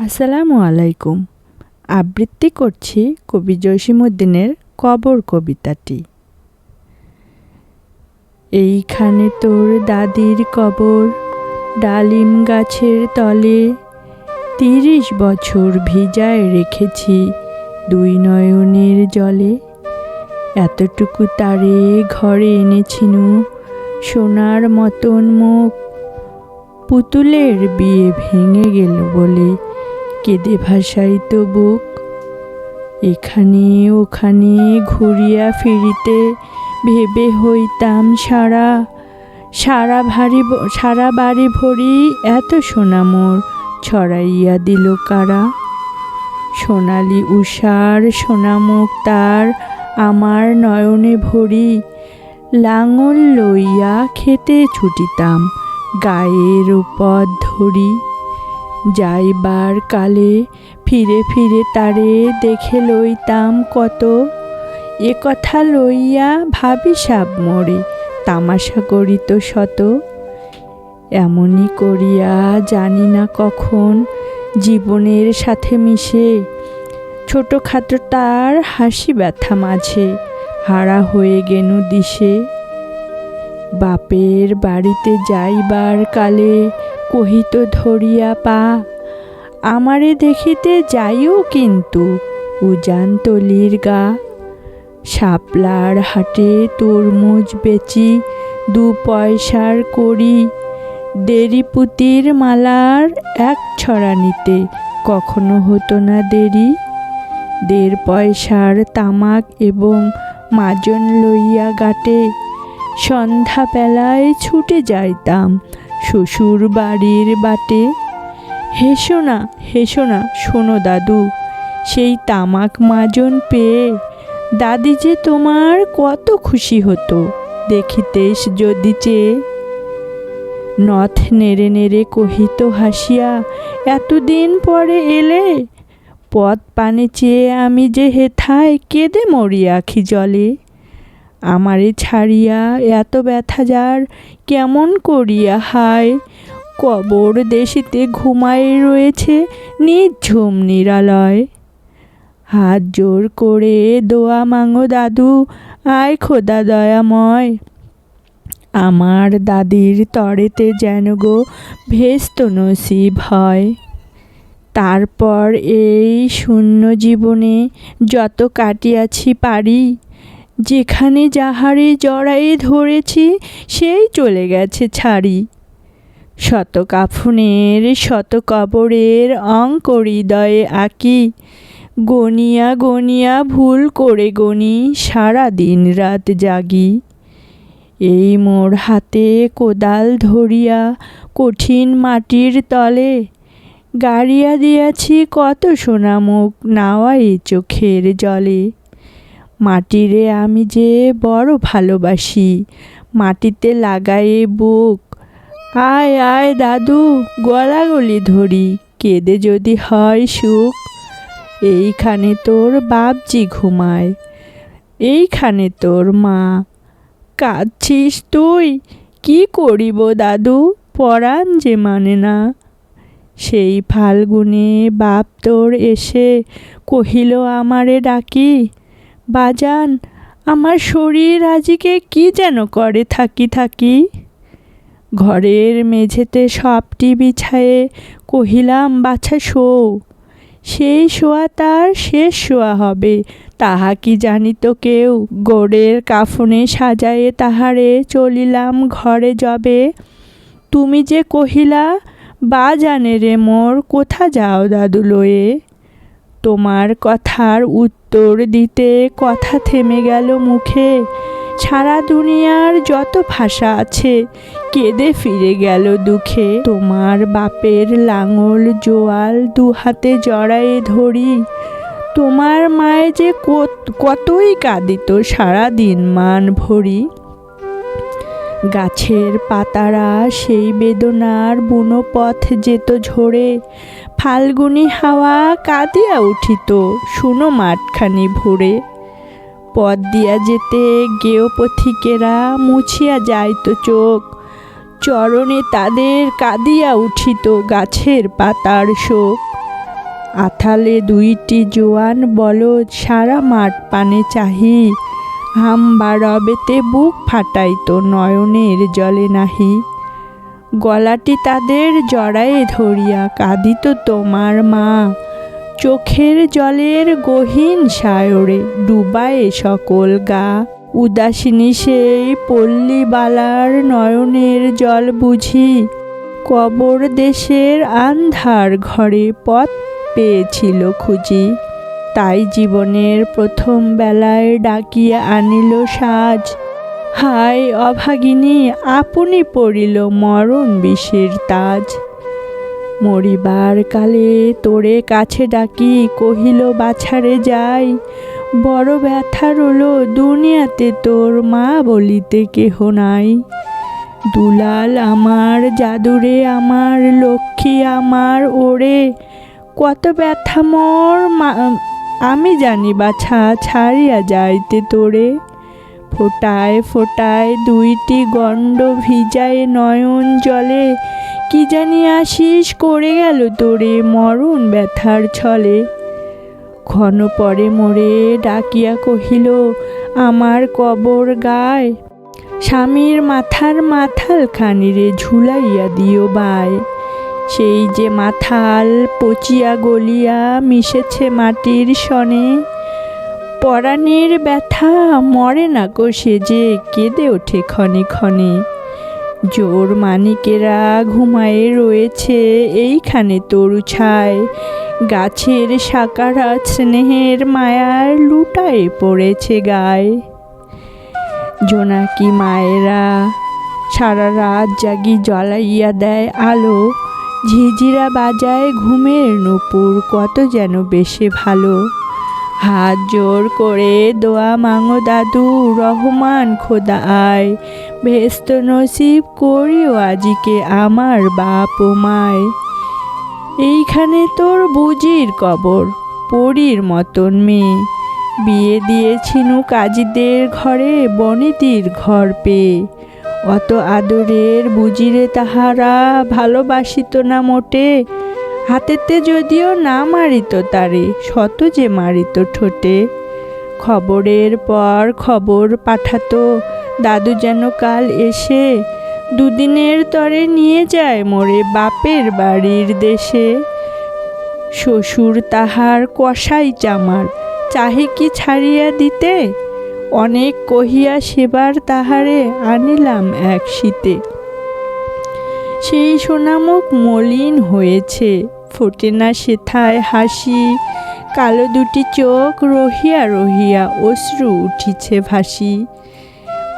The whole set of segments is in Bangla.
আসসালামু আলাইকুম। আবৃত্তি করছি কবি জসিমউদ্দিনের কবর কবিতাটি। এইখানে তোর দাদির কবর, ডালিম গাছের তলে, ৩০ বছর ভিজায় রেখেছি দুই নয়নের জলে। এতটুকু তারে ঘরে এনেছিনু, সোনার মতন মুখ, পুতুলের বিয়ে ভেঙে গেল বলে কেঁদে ভাসাইত বুক। এখানে ওখানে ঘুরিয়া ফিরিতে ভেবে হইতাম সারা বাড়ি ভরি এত সোনা মোর ছড়াইয়া দিল কারা। সোনালি উষার সোনামুখ তার আমার নয়নে ভরি, লাঙল লইয়া খেতে ছুটিতাম গায়ের পথ ধরি। যাইবার কালে ফিরে ফিরে তারে দেখে লইতাম কত, এ কথা লইয়া ভাবি সাব মোরে তামাশা করিত শত। এমনি করিয়া জানি না কখন জীবনের সাথে মিশে, ছোটখাটো তার হাসি ব্যথা মাঝে হারা হয়ে গেনু দিশে। বাপের বাড়িতে যাইবার কালে কহিত ধরিয়া পা, আমারে দেখিতে যাইও কিন্তু উজানতলির গা। শাপলার হাটে তরমুজ বেচি ২ পয়সার করি, দেরি পুতির মালার ১ ছড়া নিতে কখনো হতো না দেরি। ১.৫ পয়সার তামাক এবং মাজন লইয়া গাটে, সন্ধ্যাবেলায় ছুটে যাইতাম শ্বশুর বাড়ির বাটে। হেসো না শোনো দাদু, সেই তামাক মাজন পেয়ে দাদি যে তোমার কত খুশি হতো দেখিতেস যদি চেয়ে। নথ নেড়ে নেড়ে কহিত হাসিয়া, এতদিন পরে এলে, পথ পানে চেয়ে আমি যে হেথায় কেঁদে মরি আখি জলে। আমারে ছাড়িয়া এত ব্যথা যার কেমন করিয়া হায়, কবর দেশিতে ঘুমায় রয়েছে নিঝুম নিরালয়। হাত জোর করে দোয়া মাঙো দাদু, আয় খোদা দয়াময়, আমার দাদির তরেতে যেন গো ভেস্ত নসিব হয়। তারপর এই শূন্য জীবনে যত কাটিয়াছি পারি, যেখানে যাহারে জড়ায়ে ধরেছি সেই চলে গেছে ছাড়ি। শত কাফনের শত কবরের অঙ্ক হৃদয়ে আঁকি, গনিয়া গনিয়া ভুল করে গনি সারা দিন রাত জাগি। এই মোর হাতে কোদাল ধরিয়া কঠিন মাটির তলে, গাড়িয়া দিয়াছি কত সোনামুখ নাওয়াই চোখের জলে। মাটিরে আমি যে বড় ভালোবাসি, মাটিতে লাগায়ে বুক, আয় আয় দাদু গলাগলি ধরি কেঁদে যদি হয় সুখ। এইখানে তোর বাপজি ঘুমায়, এইখানে তোর মা, কাঁদছিস তুই, কি করিব দাদু পরাণ যে মানে না। সেই ফাল্গুনে বাপ তোর এসে কহিল আমারে ডাকি, বাজান আমার শরীর আজিকে কি যেন করে থাকি থাকি। ঘরের মেঝেতে সবটি বিছায়ে কহিলাম বাছা শোও, সেই শোয়া তার শেষ শোয়া হবে তাহা কি জানিত কেউ। গোড়ের কাফনে সাজায়ে তাহারে চলিলাম ঘরে যবে, তুমি যে কহিলা বাজানে রে মোর কোথা যাও দাদু লয়ে। তোমার কথার উত্তর দিতে কথা থেমে গেল মুখে, সারা দুনিয়ার যত ভাষা আছে কেঁদে ফিরে গেল দুঃখে। তোমার বাপের লাঙল জোয়াল ২ হাতে জড়ায়ে ধরি, তোমার মায়ে যে কতই কাঁদিত সারা দিন মান ভরি। গাছের পাতারা সেই বেদনার বুনো পথ যেত ঝরে, ফাল্গুনি হাওয়া কাঁদিয়া উঠিত শুনো মাঠখানি ভরে। পথ দিয়া যেতে গেও পথিকেরা মুছিয়া যাইত চোখ, চরণে তাদের কাঁদিয়া উঠিত গাছের পাতার শোক। আথালে দুইটি জোয়ান বলদ সারা মাঠ পানে চাহি, হাম্বা রবেতে বুক ফাটাইতো নয়নের জলে নাহি। গলাটি তাদের জড়ায়ে ধরিয়া কাঁদিত তোমার মা, চোখের জলের গহীন সায়রে ডুবায়ে সকল গা। উদাসিনী সেই পল্লীবালার নয়নের জল বুঝি, কবর দেশের আন্ধার ঘরে পথ পেয়েছিল খুঁজি। তাই জীবনের প্রথম বেলায় ডাকিয়া আনিল সাজ, হায় অভাগিনী আপনি পড়িল মরণ বিষের তাজ। মরিবার কালে তোরে কাছে ডাকি কহিল বাছারে যাই, বড় ব্যথা রলো দুনিয়াতে তোর মা বলিতে কেহ নাই। দুলাল আমার জাদুরে আমার লক্ষ্মী আমার ওরে, কত ব্যথা মোর আমি জানি বাছা ছাড়িয়া যাইতে তোরে। ফোটায় ফোটায় দুইটি গণ্ড ভিজায় নয়ন জলে, কি জানি আশিস করে গেল তোরে মরণ ব্যথার ছলে। ক্ষণ পরে মোরে ডাকিয়া কহিল আমার কবর গায়, স্বামীর মাথার মাথাল খানিরে ঝুলাইয়া দিও বায়। সেই যে মাথাল পচিয়া গলিয়া মিশেছে মাটির সনে, পরাণের ব্যথা মরে না কোষে যে কেঁদে ওঠে ক্ষণে ক্ষণে। জোর মানিকেরা ঘুমায়ে রয়েছে এইখানে তরু ছায়, গাছের শাখারা স্নেহের মায়ার লুটায়ে পড়েছে গায়ে। জোনাকি মায়েরা সারা রাত জাগি জ্বলাইয়া দেয় আলো, ঝিঝিরা বাজায় ঘুমের নূপুর কত যেন বেশে ভালো। হাত জোর করে দোয়া মাঙো দাদু রহমান খোদা আয়, ভেস্ত নসিব করিও আজিকে আমার বাপ ও মায়। এইখানে তোর বুজির কবর পরীর মতন মেয়ে, বিয়ে দিয়েছিনু কাজীদের ঘরে বনেদির ঘর পেয়ে। অত আদরের বুজিরে তাহারা ভালোবাসিত না মোটে, হাতেতে যদিও না মারিত তারে শত যে মারিত ঠোঁটে। খবরের পর খবর পাঠাতো দাদু যেন কাল এসে, দুদিনের তরে নিয়ে যায় মোরে বাপের বাড়ির দেশে। শ্বশুর তাহার কসাই চামার চাহে কি ছাড়িয়া দিতে, অনেক কহিয়া সেবার তাহারে আনিলাম এক শীতে। সেই সোনামুখ মলিন হয়েছে ফোটে না সেথায় হাসি, কালো দুটি চোখ রহিয়া রহিয়া অশ্রু উঠিছে ভাসি।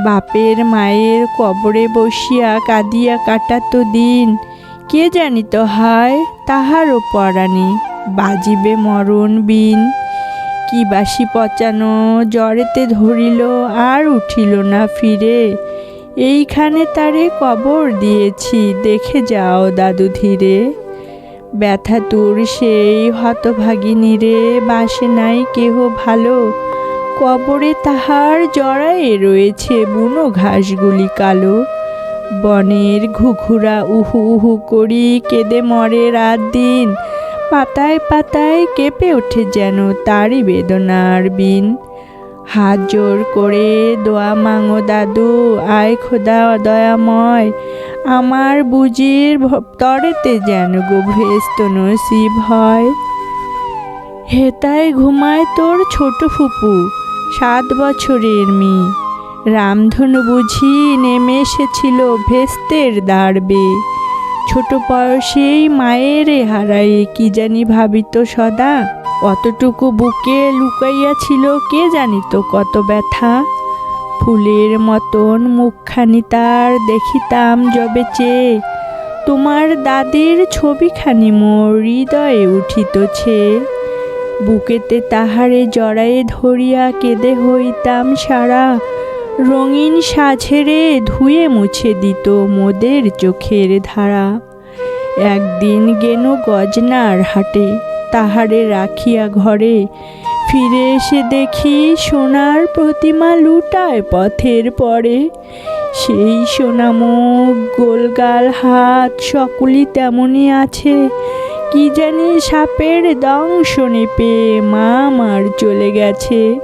বাপের মায়ের কবরে বসিয়া কাঁদিয়া কাটাতো দিন, কে জানিত হায় তাহারও পরাণে বাজিবে মরণ বিন। কি বাসি পচানো জ্বরেতে ধরিল আর উঠিল না ফিরে, এইখানে তারে কবর দিয়েছি দেখে যাও দাদু ধীরে। ব্যথা তোর সেই হতভাগিনীরে বাসে নাই কেহ ভালো, কবরে তাহার জড়ায়ে রয়েছে বুনো ঘাসগুলি কালো। বনের ঘুঘুরা উহু উহু করি কেঁদে মরে রাত দিন, পাতায় পাতায় কেঁপে ওঠে যেন তারই বেদনার বিন। হাত জোর করে দোয়া মাঙো দাদু আয় খোদা দয়াময়, আমার বুজির তরেতে যেন গো ভেস্ত নসিব হয়। হেতায় ঘুমায় তোর ছোট ফুপু 7 বছরের মেয়ে, রামধনু বুঝি নেমে এসেছিল ভেস্তের দাঁড়বে। ছোট বয়সেই মায়ের হারায়ে কি জানি ভাবিত সদা, অতটুকু বুকে লুকাইয়াছিল কে জানিত কত ব্যথা। ফুলের মতন মুখখানি তার দেখিতাম যবে চেয়ে, তোমার দাদির ছবিখানি মোর হৃদয়ে উঠিতছে। বুকেতে তাহারে জড়ায়ে ধরিয়া কেঁদে হইতাম সারা, রঙিন সাঝেরে ধুয়ে মুছে দিত মোদের চোখের ধারা। একদিন গেনু গজনার হাটে তাহারে রাখিয়া ঘরে, ফিরে এসে দেখি সোনার প্রতিমা লুটায় পথের পরে। সেই সোনামুখ গোলগাল হাত সকলই তেমনই আছে, কি জানি সাপের দংশনে পেয়ে মা আমার চলে গেছে।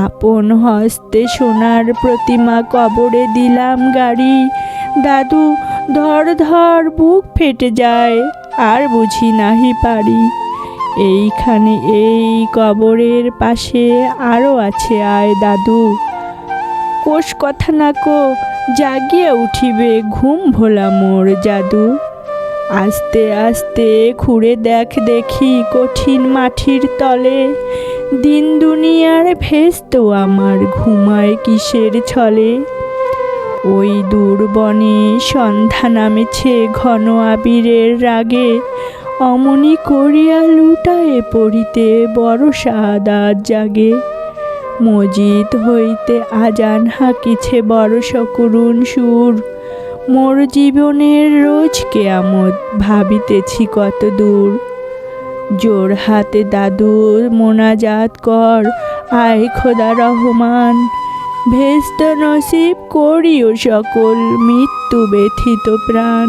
আপন হস্তে সোনার প্রতিমা কবরে দিলাম গাড়ি। দাদু ধর ধর বুক ফেটে যায়, আর বুঝি নাহি পারি। এইখানে এই কবরের পাশে আরও আছে আয় দাদু। কোষ কথা না কো, জাগিয়া উঠিবে ঘুম ভোলা মোর জাদু। আস্তে আস্তে খুঁড়ে দেখ দেখি কঠিন মাটির তলে। দিন দুনিয়ার ভেস্ত আমার ঘুমায় কিসের ছলে। ওই দূর বনে সন্ধ্যা নামেছে ঘন আবিরের রাগে। অমনি করিয়া লুটায়ে পড়িতে বড় সাদাত জাগে। মসজিদ হইতে আজান হাঁকিছে বড় সকরুণ সুর। মোর জীবনের রোজ কেয়ামত ভাবিতেছি কত দূর। জোর হাতে দাদুর মোনাজাত কর, আয় খোদা রহমান। ভেস্ত নসিব করিও সকল মৃত্যু ব্যথিত প্রাণ।